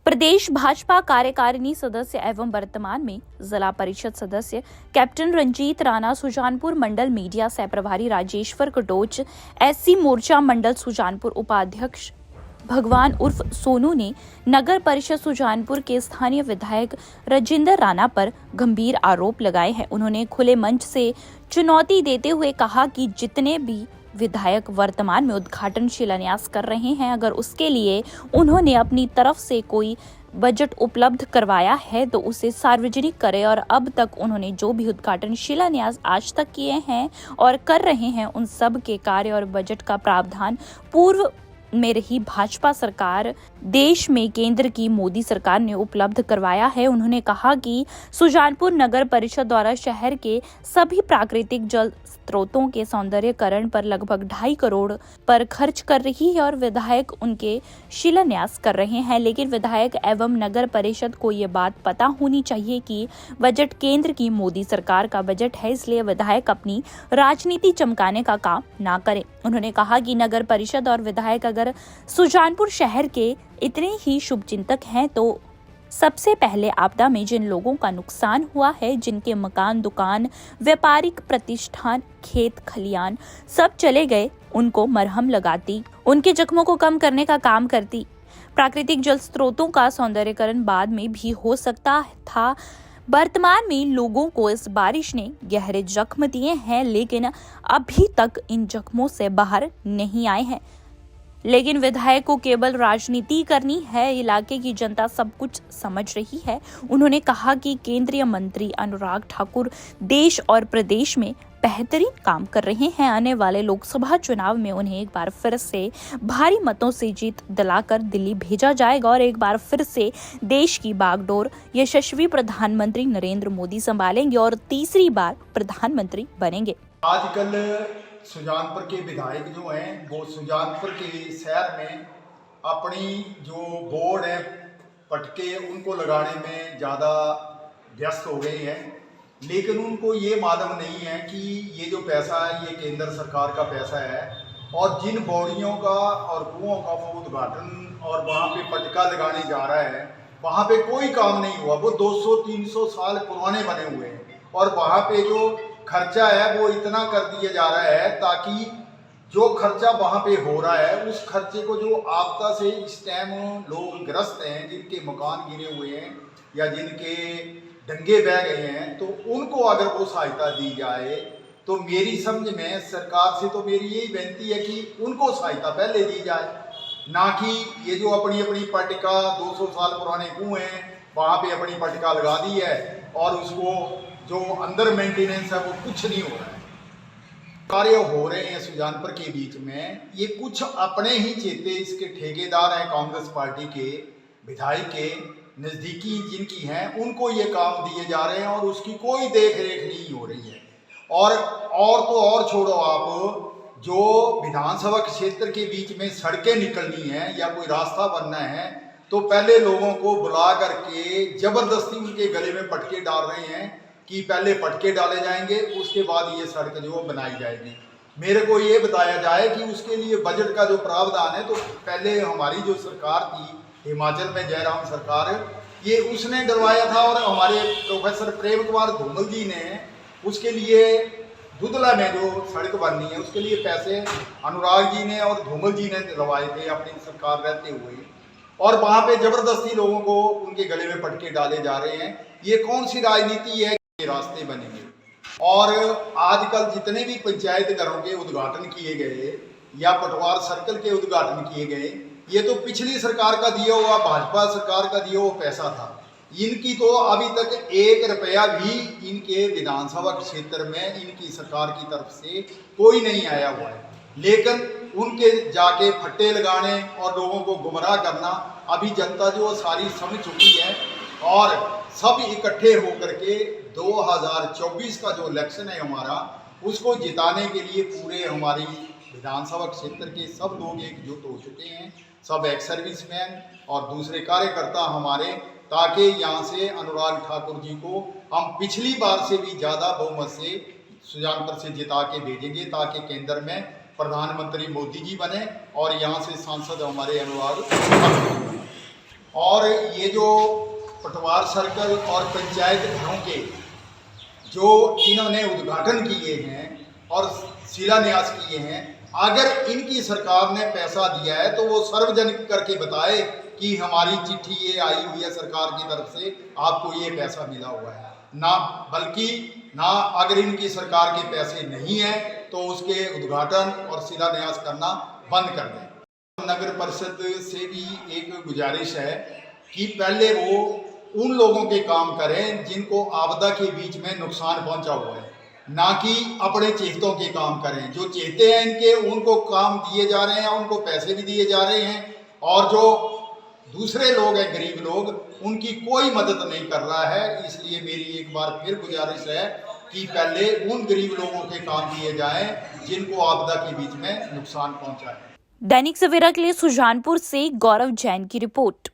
प्रदेश भाजपा कार्यकारिणी सदस्य एवं वर्तमान में जिला परिषद सदस्य कैप्टन रंजीत राणा, सुजानपुर मंडल मीडिया सह प्रभारी राजेश्वर कटोच, एससी मोर्चा मंडल सुजानपुर उपाध्यक्ष भगवान उर्फ सोनू ने नगर परिषद सुजानपुर के स्थानीय विधायक राजेंद्र राणा पर गंभीर आरोप लगाए हैं। उन्होंने खुले मंच से चुनौती देते हुए कहा कि जितने भी विधायक वर्तमान में उद्घाटन शिलान्यास कर रहे हैं, अगर उसके लिए उन्होंने अपनी तरफ से कोई बजट उपलब्ध करवाया है तो उसे सार्वजनिक करें। और अब तक उन्होंने जो भी उद्घाटन शिलान्यास आज तक किए हैं और कर रहे हैं, उन सब के कार्य और बजट का प्रावधान पूर्व में रही भाजपा सरकार, देश में केंद्र की मोदी सरकार ने उपलब्ध करवाया है। उन्होंने कहा कि सुजानपुर नगर परिषद द्वारा शहर के सभी प्राकृतिक जल स्रोतों के सौंदर्यकरण पर लगभग 2.5 करोड़ पर खर्च कर रही है और विधायक उनके शिलान्यास कर रहे हैं। लेकिन विधायक एवं नगर परिषद को ये बात पता होनी चाहिए कि बजट केंद्र की मोदी सरकार का बजट है, इसलिए विधायक अपनी राजनीति चमकाने का काम ना करें। उन्होंने कहा कि नगर परिषद और विधायक अगर सुजानपुर शहर के इतने ही शुभचिंतक हैं तो सबसे पहले आपदा में जिन लोगों का नुकसान हुआ है, जिनके मकान, दुकान, व्यापारिक प्रतिष्ठान, खेत खलियान सब चले गए, उनको मरहम लगाती, उनके जख्मों को कम करने का काम करती। प्राकृतिक जल स्रोतों का सौंदर्यकरण बाद में भी हो सकता था। वर्तमान में लोगों को इस बारिश ने गहरे जख्म दिए हैं, लेकिन अभी तक इन जख्मों से बाहर नहीं आए हैं। लेकिन विधायक को केवल राजनीति करनी है, इलाके की जनता सब कुछ समझ रही है। उन्होंने कहा कि केंद्रीय मंत्री अनुराग ठाकुर देश और प्रदेश में बेहतरीन काम कर रहे हैं। आने वाले लोकसभा चुनाव में उन्हें एक बार फिर से भारी मतों से जीत दिलाकर दिल्ली भेजा जाएगा और एक बार फिर से देश की बागडोर यशस्वी प्रधानमंत्री नरेंद्र मोदी संभालेंगे और तीसरी बार प्रधानमंत्री बनेंगे। आजकल सुजानपुर के विधायक जो हैं वो सुजानपुर के शहर में अपनी जो बोर्ड है पटके उनको लगाने में ज़्यादा व्यस्त हो गए हैं, लेकिन उनको ये मालूम नहीं है कि ये जो पैसा है ये केंद्र सरकार का पैसा है और जिन बोरियों का और कुओं का वो उद्घाटन और वहाँ पे पटका लगाने जा रहा है, वहाँ पे कोई काम नहीं हुआ। वो 200-300 साल पुराने बने हुए हैं और वहाँ पे जो खर्चा है वो इतना कर दिया जा रहा है ताकि जो खर्चा वहाँ पे हो रहा है उस खर्चे को जो आपदा से इस टाइम लोग ग्रस्त हैं, जिनके मकान गिरे हुए हैं या जिनके डंगे बह गए हैं, तो उनको अगर वो सहायता दी जाए तो मेरी समझ में सरकार से तो मेरी यही बेनती है कि उनको सहायता पहले दी जाए, ना कि ये जो अपनी अपनी पटका 200 साल पुराने कुएं हैं वहाँ पे अपनी पटका लगा दी है और उसको जो अंदर मेंटेनेंस है वो कुछ नहीं हो रहा है। कार्य हो रहे हैं सुजानपुर के बीच में, ये कुछ अपने ही चेते इसके ठेकेदार हैं, कांग्रेस पार्टी के विधायक के नज़दीकी जिनकी हैं उनको ये काम दिए जा रहे हैं और उसकी कोई देख रेख नहीं हो रही है। और तो और छोड़ो, आप जो विधानसभा क्षेत्र के बीच में सड़कें निकलनी है या कोई रास्ता बनना है तो पहले लोगों को बुला करके जबरदस्ती उनके गले में पटके डाल रहे हैं कि पहले पटके डाले जाएंगे, उसके बाद ये सड़क जो बनाई जाएगी। मेरे को ये बताया जाए कि उसके लिए बजट का जो प्रावधान है, तो पहले हमारी जो सरकार थी हिमाचल में जयराम सरकार, ये उसने डलवाया था और हमारे प्रोफेसर प्रेम कुमार धूमल जी ने उसके लिए दुधला में जो सड़क बननी है उसके लिए पैसे अनुराग जी ने और धूमल जी ने डलवाए थे अपनी सरकार रहते हुए, और वहाँ पे जबरदस्ती लोगों को उनके गले में पटके डाले जा रहे हैं। ये कौन सी राजनीति है? रास्ते बनेंगे। और आजकल जितने भी पंचायत घरों के उद्घाटन किए गए या पटवार सर्कल के उद्घाटन किए गए, ये तो पिछली सरकार का दिया हुआ, भाजपा सरकार का दिया हुआ पैसा था। इनकी तो अभी तक 1 रुपया भी इनके विधानसभा क्षेत्र में इनकी सरकार की तरफ से कोई नहीं आया हुआ है, लेकिन उनके जाके फट्टे लगाने और लोगों को गुमराह करना अभी जनता जो सारी समझ चुकी है और सब इकट्ठे होकर के 2024 का जो इलेक्शन है हमारा, उसको जिताने के लिए पूरे हमारी विधानसभा क्षेत्र के सब लोग एकजुट हो चुके हैं, सब एक्स सर्विसमैन और दूसरे कार्यकर्ता हमारे, ताकि यहाँ से अनुराग ठाकुर जी को हम पिछली बार से भी ज़्यादा बहुमत से सुजानपुर से जिता के भेजेंगे ताकि केंद्र में प्रधानमंत्री मोदी जी बने और यहाँ से सांसद हमारे अनुराग ठाकुर जी बने। और ये जो पटवार सर्कल और पंचायत घरों के जो इन्होंने उद्घाटन किए हैं और शिलान्यास किए हैं, अगर इनकी सरकार ने पैसा दिया है तो वो सार्वजनिक करके बताए कि हमारी चिट्ठी ये आई हुई है सरकार की तरफ से, आपको ये पैसा मिला हुआ है। ना बल्कि ना अगर इनकी सरकार के पैसे नहीं हैं तो उसके उद्घाटन और शिलान्यास करना बंद कर दें। नगर परिषद से भी एक गुजारिश है कि पहले वो उन लोगों के काम करें जिनको आपदा के बीच में नुकसान पहुंचा हुआ है, ना कि अपने चेहतों के काम करें। जो चेहते हैं इनके, उनको काम दिए जा रहे हैं, उनको पैसे भी दिए जा रहे हैं, और जो दूसरे लोग हैं गरीब लोग, उनकी कोई मदद नहीं कर रहा है। इसलिए मेरी एक बार फिर गुजारिश है कि पहले उन गरीब लोगों के काम दिए जाएं जिनको आपदा के बीच में नुकसान पहुंचा है। दैनिक सवेरा के लिए सुजानपुर से गौरव जैन की रिपोर्ट।